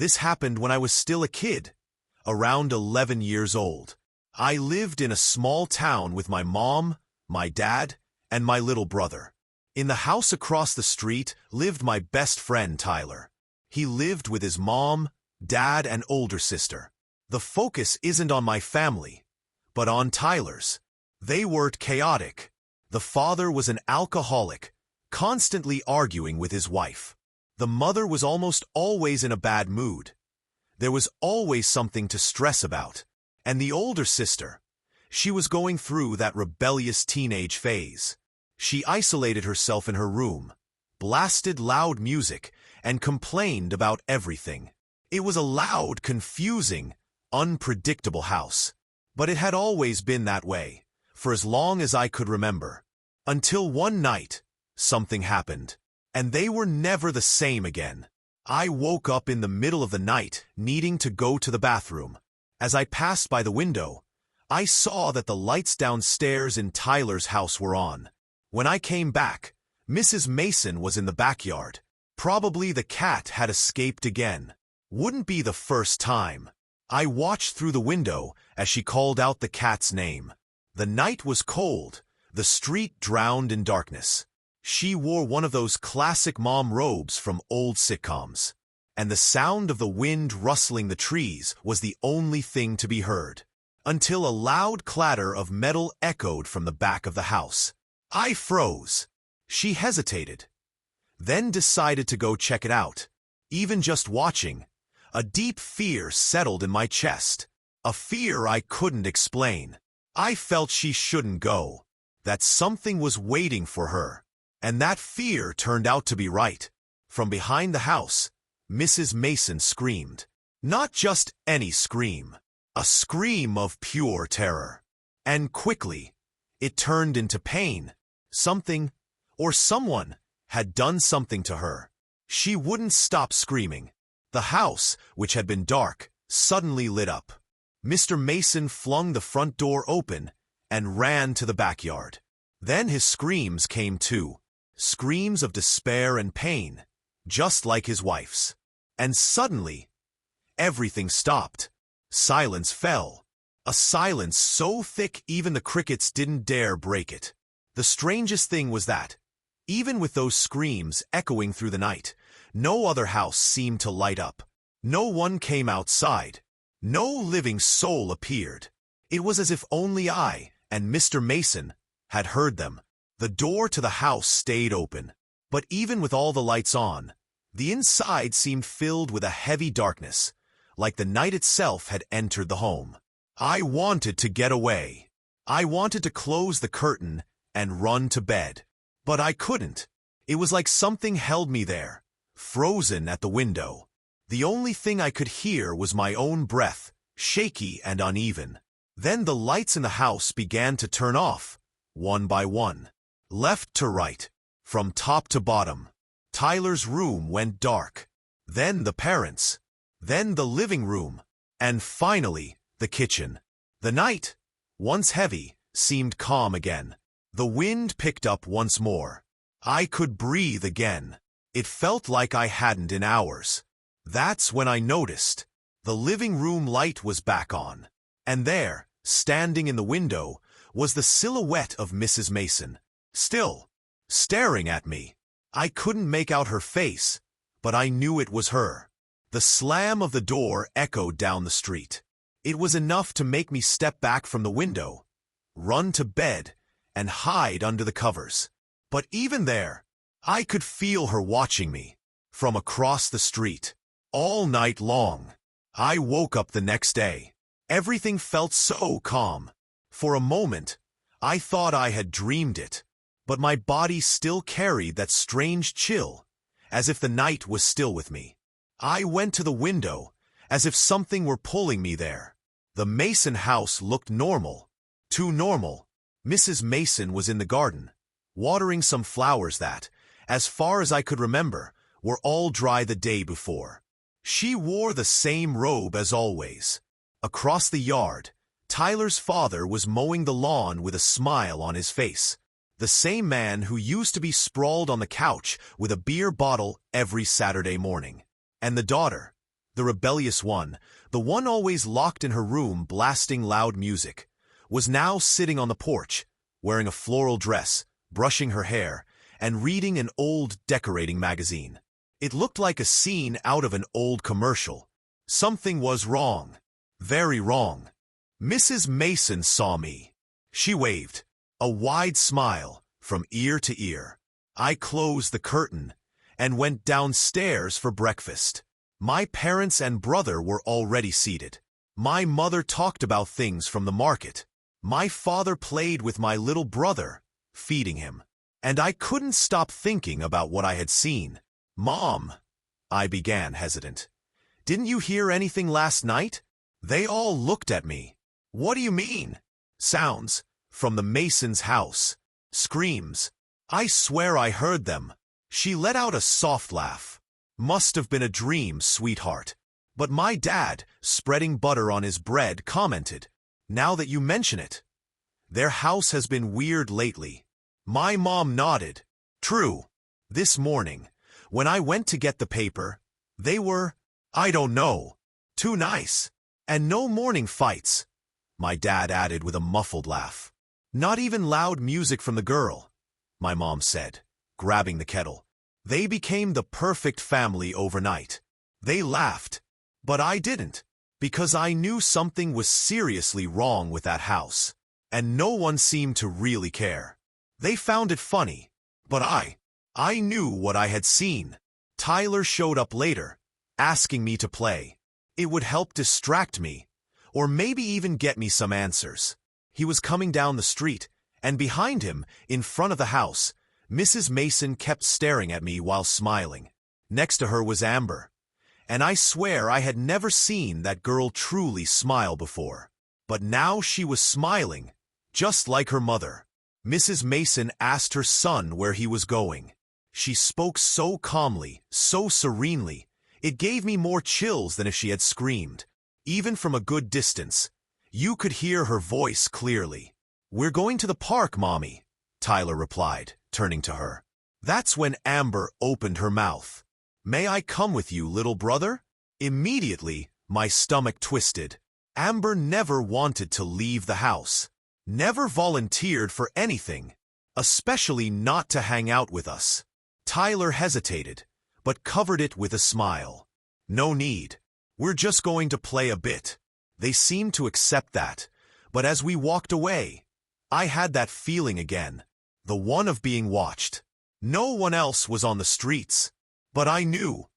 This happened when I was still a kid, around 11 years old. I lived in a small town with my mom, my dad, and my little brother. In the house across the street lived my best friend Tyler. He lived with his mom, dad, and older sister. The focus isn't on my family, but on Tyler's. They were chaotic. The father was an alcoholic, constantly arguing with his wife. The mother was almost always in a bad mood. There was always something to stress about. And the older sister, she was going through that rebellious teenage phase. She isolated herself in her room, blasted loud music, and complained about everything. It was a loud, confusing, unpredictable house. But it had always been that way, for as long as I could remember. Until one night, something happened, and they were never the same again. I woke up in the middle of the night, needing to go to the bathroom. As I passed by the window, I saw that the lights downstairs in Tyler's house were on. When I came back, Mrs. Mason was in the backyard. Probably the cat had escaped again. Wouldn't be the first time. I watched through the window as she called out the cat's name. The night was cold, the street drowned in darkness. She wore one of those classic mom robes from old sitcoms, and the sound of the wind rustling the trees was the only thing to be heard, until a loud clatter of metal echoed from the back of the house. I froze. She hesitated, then decided to go check it out. Even just watching, a deep fear settled in my chest, a fear I couldn't explain. I felt she shouldn't go, that something was waiting for her. And that fear turned out to be right. From behind the house, Mrs. Mason screamed. Not just any scream, a scream of pure terror. And quickly, it turned into pain. Something, or someone, had done something to her. She wouldn't stop screaming. The house, which had been dark, suddenly lit up. Mr. Mason flung the front door open and ran to the backyard. Then his screams came too. Screams of despair and pain, just like his wife's. And suddenly, everything stopped. Silence fell. A silence so thick even the crickets didn't dare break it. The strangest thing was that, even with those screams echoing through the night, no other house seemed to light up. No one came outside. No living soul appeared. It was as if only I and Mr. Mason had heard them. The door to the house stayed open, but even with all the lights on, the inside seemed filled with a heavy darkness, like the night itself had entered the home. I wanted to get away. I wanted to close the curtain and run to bed, but I couldn't. It was like something held me there, frozen at the window. The only thing I could hear was my own breath, shaky and uneven. Then the lights in the house began to turn off, one by one. Left to right, from top to bottom. Tyler's room went dark. Then the parents'. Then the living room. And finally, the kitchen. The night, once heavy, seemed calm again. The wind picked up once more. I could breathe again. It felt like I hadn't in hours. That's when I noticed. The living room light was back on. And there, standing in the window, was the silhouette of Mrs. Mason. Still, staring at me. I couldn't make out her face, but I knew it was her. The slam of the door echoed down the street. It was enough to make me step back from the window, run to bed, and hide under the covers. But even there, I could feel her watching me, from across the street, all night long. I woke up the next day. Everything felt so calm. For a moment, I thought I had dreamed it. But my body still carried that strange chill, as if the night was still with me. I went to the window, as if something were pulling me there. The Mason house looked normal. Too normal. Mrs. Mason was in the garden, watering some flowers that, as far as I could remember, were all dry the day before. She wore the same robe as always. Across the yard, Tyler's father was mowing the lawn with a smile on his face. The same man who used to be sprawled on the couch with a beer bottle every Saturday morning. And the daughter, The rebellious one, the one always locked in her room blasting loud music, was now sitting on the porch, wearing a floral dress, brushing her hair, and reading an old decorating magazine. It looked like a scene out of an old commercial. Something was wrong. Very wrong. Mrs. Mason saw me. She waved, a wide smile, from ear to ear. I closed the curtain and went downstairs for breakfast. My parents and brother were already seated. My mother talked about things from the market. My father played with my little brother, feeding him. And I couldn't stop thinking about what I had seen. "Mom," I began, hesitant. "Didn't you hear anything last night?" They all looked at me. "What do you mean?" "Sounds from the Mason's house. Screams. I swear I heard them." She let out a soft laugh. "Must have been a dream, sweetheart." But my dad, spreading butter on his bread, commented, "Now that you mention it, their house has been weird lately." My mom nodded. "True. This morning, when I went to get the paper, they were, I don't know, too nice. And no morning fights," my dad added with a muffled laugh. "Not even loud music from the girl," my mom said, grabbing the kettle. "They became the perfect family overnight." They laughed, but I didn't, because I knew something was seriously wrong with that house, and no one seemed to really care. They found it funny, but I knew what I had seen. Tyler showed up later, asking me to play. It would help distract me, or maybe even get me some answers. He was coming down the street, and behind him, in front of the house, Mrs. Mason kept staring at me while smiling. Next to her was Amber, and I swear I had never seen that girl truly smile before. But now she was smiling, just like her mother. Mrs. Mason asked her son where he was going. She spoke so calmly, so serenely, it gave me more chills than if she had screamed. Even from a good distance, you could hear her voice clearly. "We're going to the park, Mommy," Tyler replied, turning to her. That's when Amber opened her mouth. "May I come with you, little brother?" Immediately, my stomach twisted. Amber never wanted to leave the house. Never volunteered for anything, especially not to hang out with us. Tyler hesitated, but covered it with a smile. "No need. We're just going to play a bit." They seemed to accept that, but as we walked away, I had that feeling again, the one of being watched. No one else was on the streets, but I knew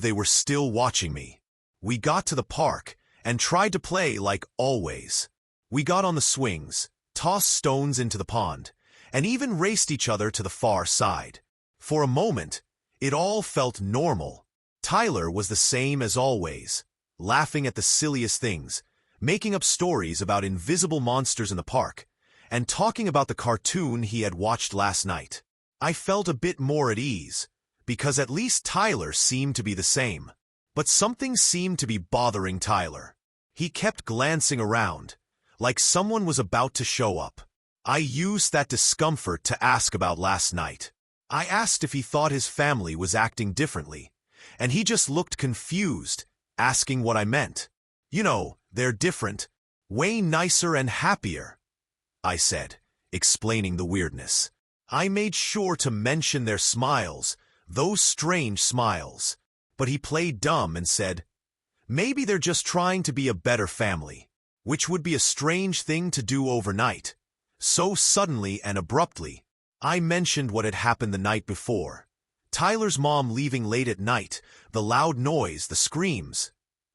they were still watching me. We got to the park and tried to play like always. We got on the swings, tossed stones into the pond, and even raced each other to the far side. For a moment, it all felt normal. Tyler was the same as always, laughing at the silliest things, making up stories about invisible monsters in the park, and talking about the cartoon he had watched last night. I felt a bit more at ease, because at least Tyler seemed to be the same. But something seemed to be bothering Tyler. He kept glancing around, like someone was about to show up. I used that discomfort to ask about last night. I asked if he thought his family was acting differently, and he just looked confused, asking what I meant. "You know, they're different, way nicer and happier," I said, explaining the weirdness. I made sure to mention their smiles, those strange smiles, but he played dumb and said, "Maybe they're just trying to be a better family," which would be a strange thing to do overnight. So suddenly and abruptly, I mentioned what had happened the night before. Tyler's mom leaving late at night, the loud noise, the screams.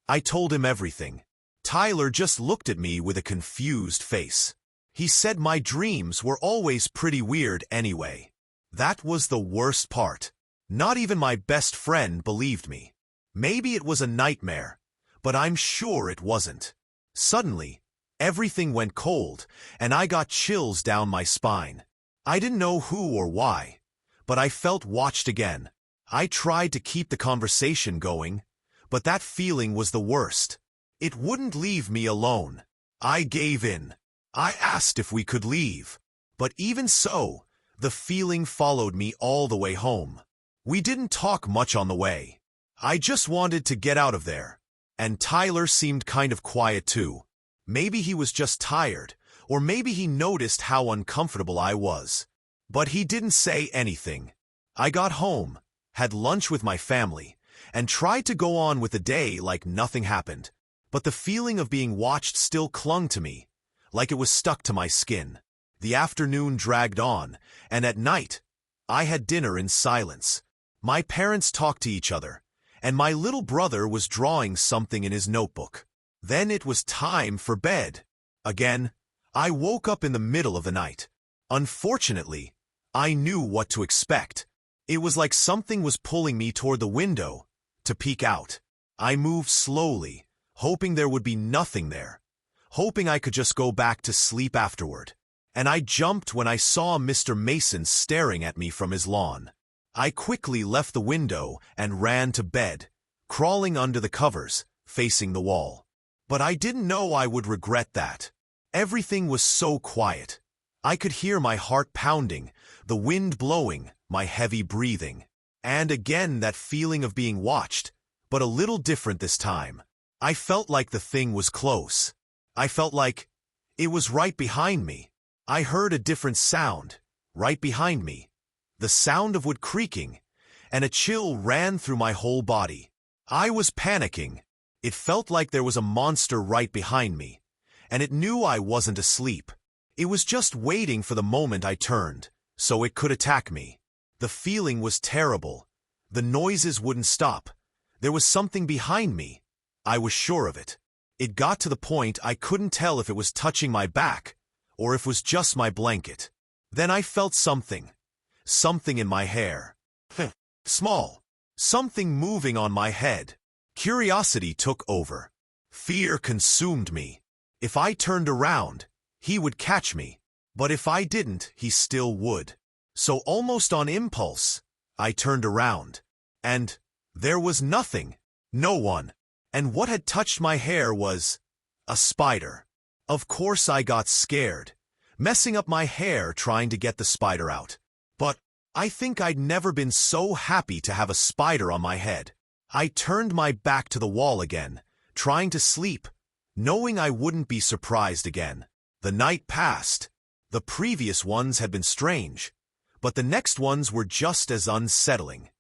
I told him everything. Tyler just looked at me with a confused face. He said my dreams were always pretty weird anyway. That was the worst part. Not even my best friend believed me. Maybe it was a nightmare, but I'm sure it wasn't. Suddenly, everything went cold, and I got chills down my spine. I didn't know who or why, but I felt watched again. I tried to keep the conversation going, but that feeling was the worst. It wouldn't leave me alone. I gave in. I asked if we could leave, but even so, the feeling followed me all the way home. We didn't talk much on the way. I just wanted to get out of there. And Tyler seemed kind of quiet too. Maybe he was just tired, or maybe he noticed how uncomfortable I was. But he didn't say anything. I got home, had lunch with my family, and tried to go on with the day like nothing happened. But the feeling of being watched still clung to me, like it was stuck to my skin. The afternoon dragged on, and at night, I had dinner in silence. My parents talked to each other, and my little brother was drawing something in his notebook. Then it was time for bed. Again, I woke up in the middle of the night. Unfortunately, I knew what to expect. It was like something was pulling me toward the window to peek out. I moved slowly, hoping there would be nothing there, hoping I could just go back to sleep afterward. And I jumped when I saw Mr. Mason staring at me from his lawn. I quickly left the window and ran to bed, crawling under the covers, facing the wall. But I didn't know I would regret that. Everything was so quiet. I could hear my heart pounding, the wind blowing, my heavy breathing. And again that feeling of being watched, but a little different this time. I felt like the thing was close. I felt like it was right behind me. I heard a different sound, right behind me. The sound of wood creaking, and a chill ran through my whole body. I was panicking. It felt like there was a monster right behind me, and it knew I wasn't asleep. It was just waiting for the moment I turned, so it could attack me. The feeling was terrible. The noises wouldn't stop. There was something behind me. I was sure of it. It got to the point I couldn't tell if it was touching my back, or if it was just my blanket. Then I felt something in my hair. Small. Something moving on my head. Curiosity took over. Fear consumed me. If I turned around, he would catch me. But if I didn't, he still would. So almost on impulse, I turned around. And there was nothing. No one. And what had touched my hair was a spider. Of course I got scared, messing up my hair trying to get the spider out. But I think I'd never been so happy to have a spider on my head. I turned my back to the wall again, trying to sleep, knowing I wouldn't be surprised again. The night passed. The previous ones had been strange, but the next ones were just as unsettling.